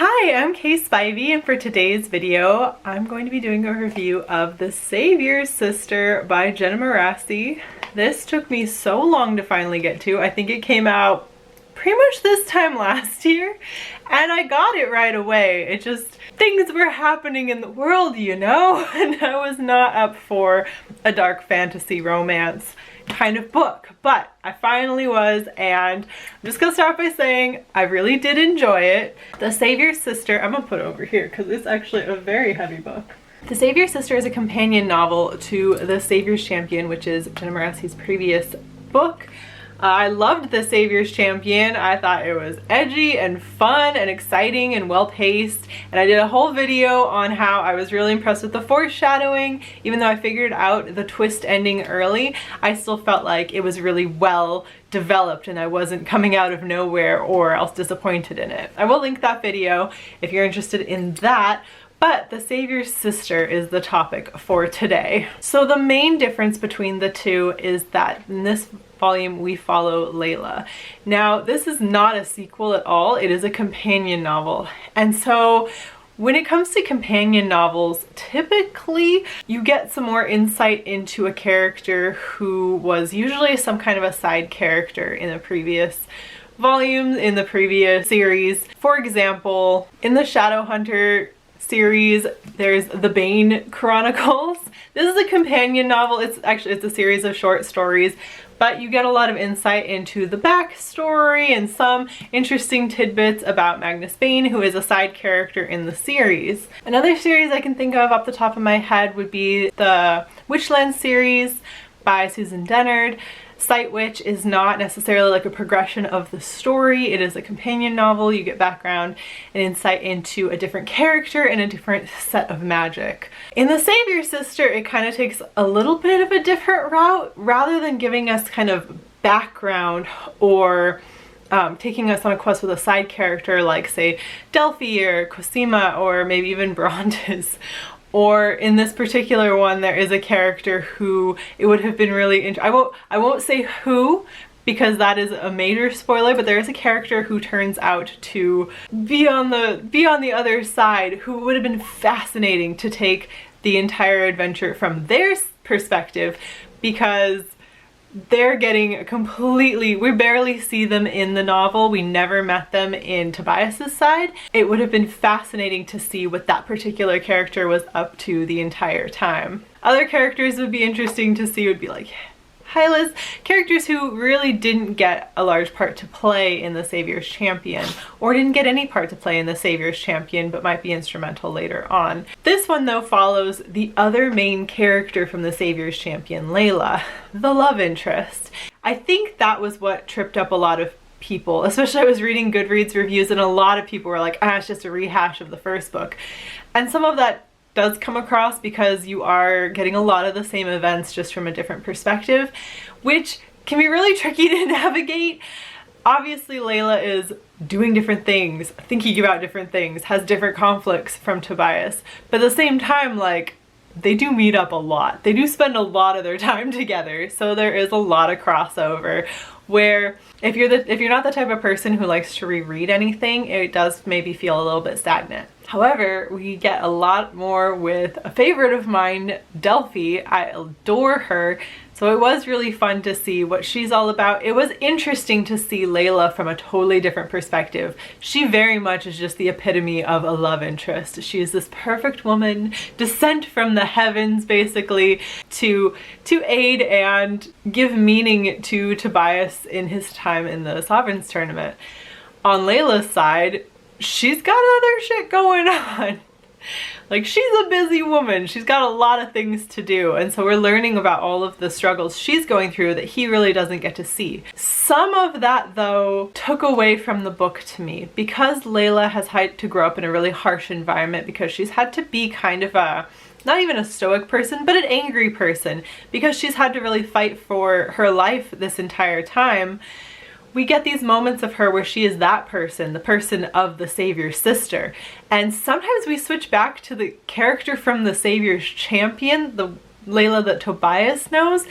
Hi, I'm Kaye Spivey, and for today's video, I'm going to be doing a review of The Savior's Sister by Jenna Moreci. This took me so long to finally get to. I think it came out pretty much this time last year, and I got it right away. It just, things were happening in the world, you know, and I was not up for a dark fantasy romance kind of book, but I finally was, and I'm just gonna start by saying I really did enjoy it. The Savior's Sister, I'm gonna put it over here because it's actually a very heavy book. The Savior's Sister is a companion novel to The Savior's Champion, which is Jenna Moreci's previous book. I loved The Savior's Champion. I thought it was edgy and fun and exciting and well-paced, and I did a whole video on how I was really impressed with the foreshadowing. Even though I figured out the twist ending early, I still felt like it was really well developed and I wasn't coming out of nowhere or else disappointed in it. I will link that video if you're interested in that. But The Savior's Sister is the topic for today. So the main difference between the two is that in this volume we follow Layla. Now this is not a sequel at all, it is a companion novel. And so when it comes to companion novels, typically you get some more insight into a character who was usually some kind of a side character in the previous volumes, in the previous series. For example, in the Shadowhunter series, there's the Bane Chronicles. This is a companion novel. It's a series of short stories, but you get a lot of insight into the backstory and some interesting tidbits about Magnus Bane, who is a side character in the series. Another series I can think of off the top of my head would be the Witchland series by Susan Dennard. Sight Witch is not necessarily like a progression of the story. It is a companion novel. You get background and insight into a different character and a different set of magic. In The Savior's Sister, it kind of takes a little bit of a different route. Rather than giving us kind of background or taking us on a quest with a side character like, say, Delphi or Cosima or maybe even Brontes. Or in this particular one, there is a character who it would have been really I won't say who because that is a major spoiler, but there is a character who turns out to be on the other side, who would have been fascinating to take the entire adventure from their perspective, because they're getting a completely, we barely see them in the novel. We never met them in Tobias's side. It would have been fascinating to see what that particular character was up to the entire time. Other characters would be interesting to see would be like Hylas, characters who really didn't get a large part to play in The Savior's Champion, or didn't get any part to play in The Savior's Champion but might be instrumental later on. This one though follows the other main character from The Savior's Champion, Layla, the love interest. I think that was what tripped up a lot of people, especially I was reading Goodreads reviews and a lot of people were like, it's just a rehash of the first book. And some of that does come across because you are getting a lot of the same events just from a different perspective, which can be really tricky to navigate. Obviously Layla is doing different things, thinking about different things, has different conflicts from Tobias, but at the same time, like, they do meet up a lot. They do spend a lot of their time together, so there is a lot of crossover where if you're not the type of person who likes to reread anything, it does maybe feel a little bit stagnant. However, we get a lot more with a favorite of mine, Delphi. I adore her, so it was really fun to see what she's all about. It was interesting to see Layla from a totally different perspective. She very much is just the epitome of a love interest. She is this perfect woman, descent from the heavens basically, to aid and give meaning to Tobias in his time in the Sovereigns tournament. On Layla's side, she's got other shit going on. Like, she's a busy woman. She's got a lot of things to do. And so we're learning about all of the struggles she's going through that he really doesn't get to see. Some of that, though, took away from the book to me because Layla has had to grow up in a really harsh environment, because she's had to be kind of a, not even a stoic person, but an angry person, because she's had to really fight for her life this entire time. We get these moments of her where she is that person, the person of the Savior's Sister. And sometimes we switch back to the character from The Savior's Champion, the Layla that Tobias knows,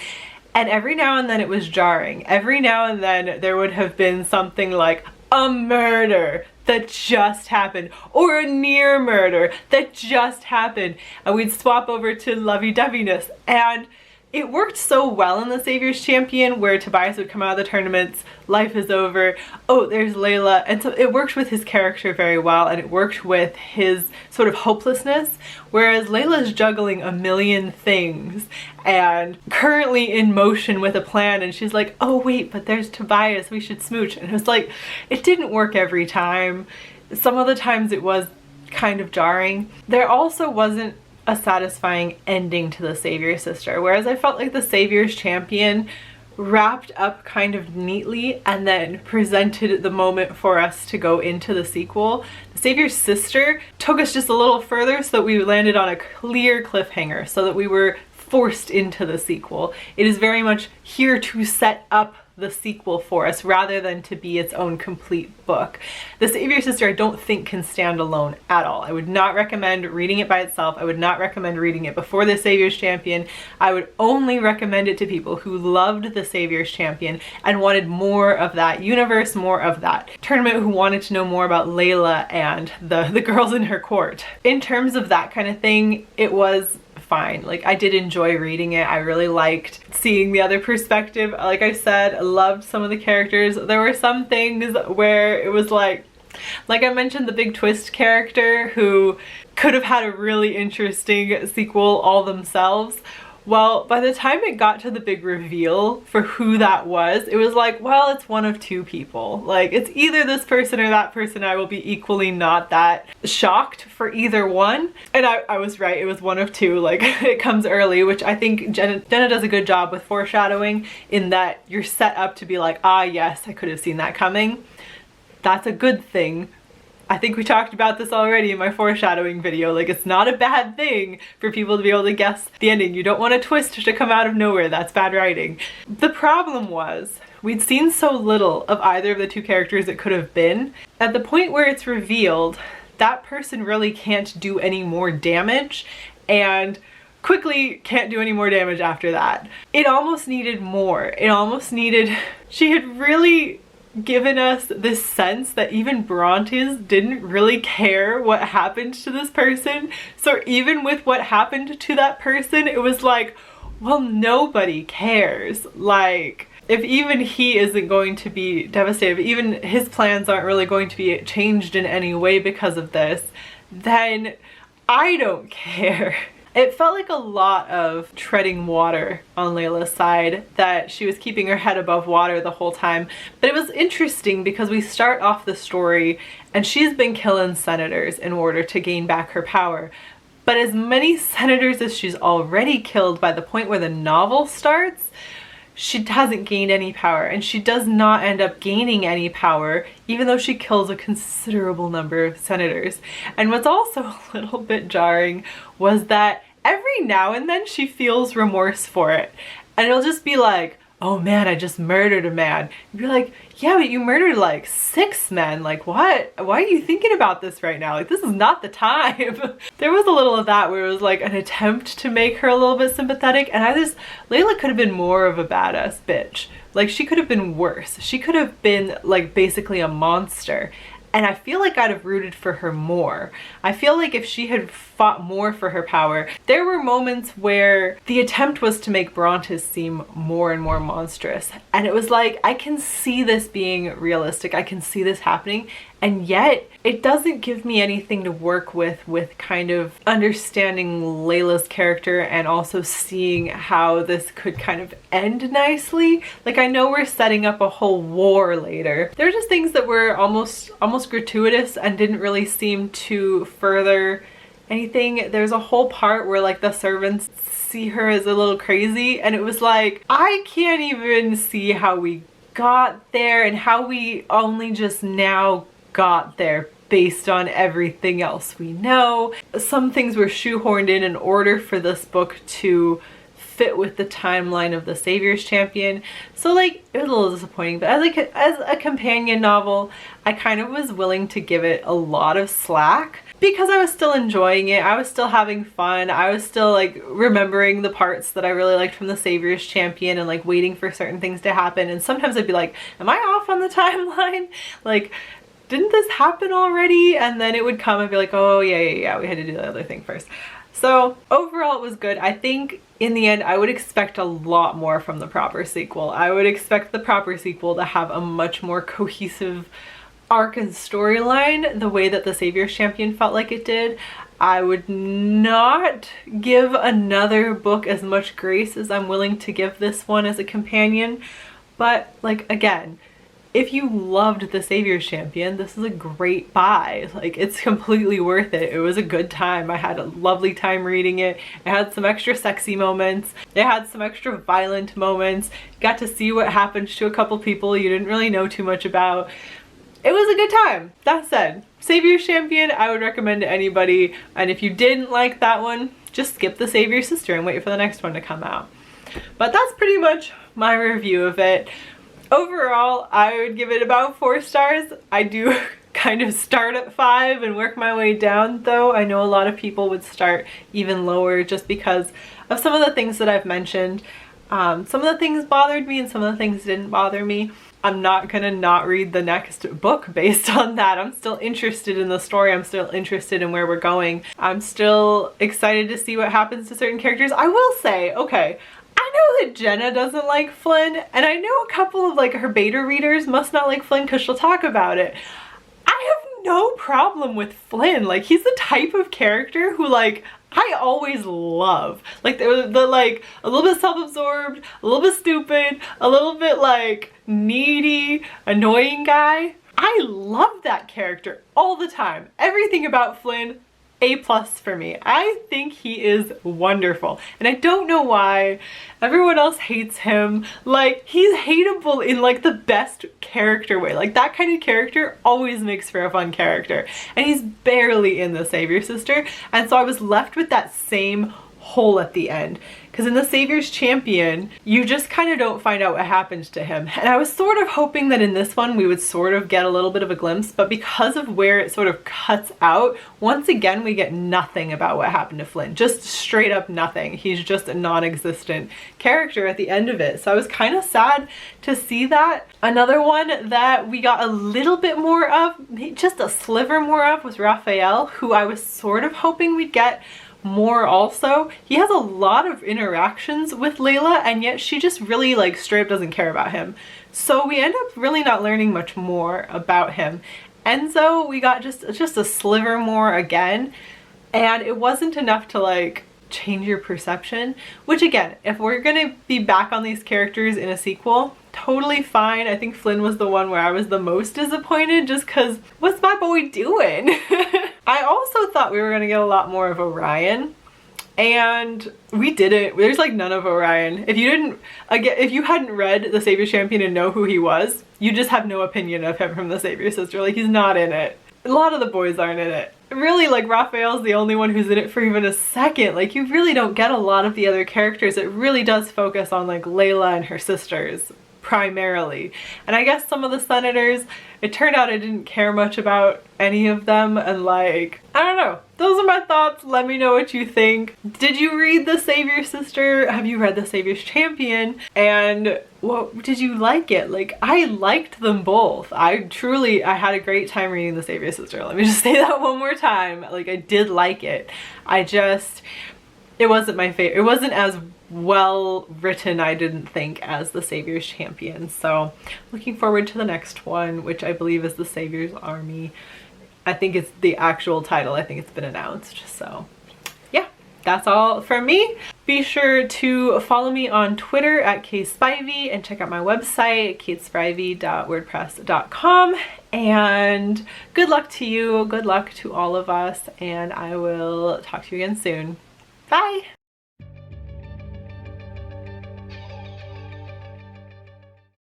and every now and then it was jarring. Every now and then there would have been something like a murder, that just happened, or a near murder that just happened, and we'd swap over to lovey-doveyness. And it worked so well in The Savior's Champion, where Tobias would come out of the tournaments, life is over, oh, there's Layla. And so it worked with his character very well, and it worked with his sort of hopelessness, whereas Layla's juggling a million things and currently in motion with a plan, and she's like, oh wait, but there's Tobias, we should smooch. And it was like, it didn't work every time. Some of the times it was kind of jarring. There also wasn't a satisfying ending to The Savior's Sister, whereas I felt like The Savior's Champion wrapped up kind of neatly and then presented the moment for us to go into the sequel. The Savior's Sister took us just a little further so that we landed on a clear cliffhanger, so that we were forced into the sequel. It is very much here to set up the sequel for us rather than to be its own complete book. The Savior's Sister I don't think can stand alone at all. I would not recommend reading it by itself. I would not recommend reading it before The Savior's Champion. I would only recommend it to people who loved The Savior's Champion and wanted more of that universe, more of that tournament, who wanted to know more about Layla and the girls in her court. In terms of that kind of thing, it was fine. Like, I did enjoy reading it. I really liked seeing the other perspective. Like I said, I loved some of the characters. There were some things where it was like I mentioned, the big twist character who could have had a really interesting sequel all themselves. Well, by the time it got to the big reveal for who that was, it was like, well, it's one of two people. Like, it's either this person or that person. I will be equally not that shocked for either one. And I was right, it was one of two. Like, it comes early, which I think Jenna does a good job with foreshadowing, in that you're set up to be like, ah yes, I could have seen that coming. That's a good thing. I think we talked about this already in my foreshadowing video. Like, it's not a bad thing for people to be able to guess the ending. You don't want a twist to come out of nowhere. That's bad writing. The problem was, we'd seen so little of either of the two characters it could have been. At the point where it's revealed, that person really can't do any more damage, and quickly can't do any more damage after that. It almost needed more. It almost needed... She had really given us this sense that even Brontes didn't really care what happened to this person. So even with what happened to that person, it was like, well, nobody cares. Like, if even he isn't going to be devastated, even his plans aren't really going to be changed in any way because of this, then I don't care. It felt like a lot of treading water on Layla's side, that she was keeping her head above water the whole time. But it was interesting because we start off the story and she's been killing senators in order to gain back her power. But as many senators as she's already killed by the point where the novel starts, she hasn't gained any power, and she does not end up gaining any power even though she kills a considerable number of senators. And what's also a little bit jarring was that every now and then she feels remorse for it, and it'll just be like, oh man, I just murdered a man. You'd be like, yeah, but you murdered like 6 men. Like, what? Why are you thinking about this right now? Like, this is not the time. There was a little of that where it was like an attempt to make her a little bit sympathetic, and Layla could have been more of a badass bitch. Like, she could have been worse. She could have been like basically a monster. And I feel like I'd have rooted for her more. I feel like if she had fought more for her power, there were moments where the attempt was to make Brontes seem more and more monstrous. And it was like, I can see this being realistic. I can see this happening. And yet it doesn't give me anything to work with kind of understanding Layla's character and also seeing how this could kind of end nicely. Like, I know we're setting up a whole war later. There are just things that were almost gratuitous and didn't really seem to further anything. There's a whole part where like the servants see her as a little crazy, and it was like, I can't even see how we got there and how we only just now got there based on everything else we know. Some things were shoehorned in order for this book to fit with the timeline of The Savior's Champion. So like, it was a little disappointing, but as a companion novel, I kind of was willing to give it a lot of slack because I was still enjoying it. I was still having fun. I was still like remembering the parts that I really liked from The Savior's Champion and like waiting for certain things to happen. And sometimes I'd be like, am I off on the timeline? Like, didn't this happen already? And then it would come and be like, oh yeah, we had to do the other thing first. So overall it was good. I think in the end I would expect a lot more from the proper sequel. I would expect the proper sequel to have a much more cohesive arc and storyline the way that the Savior's Champion felt like it did. I would not give another book as much grace as I'm willing to give this one as a companion, but like, again, if you loved the Savior's Champion, this is a great buy. Like, it's completely worth it. It was a good time. I had a lovely time reading it. It had some extra sexy moments. It had some extra violent moments. Got to see what happened to a couple people you didn't really know too much about. It was a good time. That said, Savior's Champion, I would recommend to anybody. And if you didn't like that one, just skip the Savior's Sister and wait for the next one to come out. But that's pretty much my review of it. Overall, I would give it about 4 stars. I do kind of start at 5 and work my way down though. I know a lot of people would start even lower just because of some of the things that I've mentioned. Some of the things bothered me and some of the things didn't bother me. I'm not gonna not read the next book based on that. I'm still interested in the story. I'm still interested in where we're going. I'm still excited to see what happens to certain characters. I will say, okay, I know that Jenna doesn't like Flynn, and I know a couple of like her beta readers must not like Flynn because she'll talk about it. I have no problem with Flynn. Like, he's the type of character who like I always love. Like the like a little bit self-absorbed, a little bit stupid, a little bit like needy, annoying guy. I love that character all the time. Everything about Flynn, A+ for me. I think he is wonderful. And I don't know why everyone else hates him. Like, he's hateable in like the best character way. Like, that kind of character always makes for a fun character. And he's barely in the Savior's Sister. And so I was left with that same hole at the end. Because in the Savior's Champion, you just kind of don't find out what happened to him. And I was sort of hoping that in this one we would sort of get a little bit of a glimpse, but because of where it sort of cuts out, once again we get nothing about what happened to Flynn. Just straight up nothing. He's just a non-existent character at the end of it. So I was kind of sad to see that. Another one that we got a little bit more of, just a sliver more of, was Raphael, who I was sort of hoping we'd get more also. He has a lot of interactions with Layla, and yet she just really like straight up doesn't care about him. So we end up really not learning much more about him. Enzo, we got just a sliver more again, and it wasn't enough to like change your perception, which again, if we're gonna be back on these characters in a sequel, totally fine. I think Flynn was the one where I was the most disappointed just because what's my boy doing? I also thought we were gonna get a lot more of Orion, and we didn't. There's like none of Orion. If you hadn't read The Savior's Champion and know who he was, you just have no opinion of him from The Savior's Sister. Like, he's not in it. A lot of the boys aren't in it. Really, like, Raphael's the only one who's in it for even a second. Like, you really don't get a lot of the other characters. It really does focus on like Layla and her sisters primarily. And I guess some of the senators, it turned out I didn't care much about any of them, and like, I don't know. Those are my thoughts. Let me know what you think. Did you read The Savior's Sister? Have you read The Savior's Champion? And what did you like it? Like, I liked them both. I had a great time reading The Savior's Sister. Let me just say that one more time. Like, I did like it. It wasn't my favorite. It wasn't as well written, I didn't think, as The Savior's Champion. So looking forward to the next one, which I believe is The Savior's Army. I think it's the actual title. I think it's been announced. So yeah, that's all from me. Be sure to follow me on Twitter at Kaye Spivey and check out my website, katespivey.wordpress.com. And good luck to you. Good luck to all of us. And I will talk to you again soon. Bye!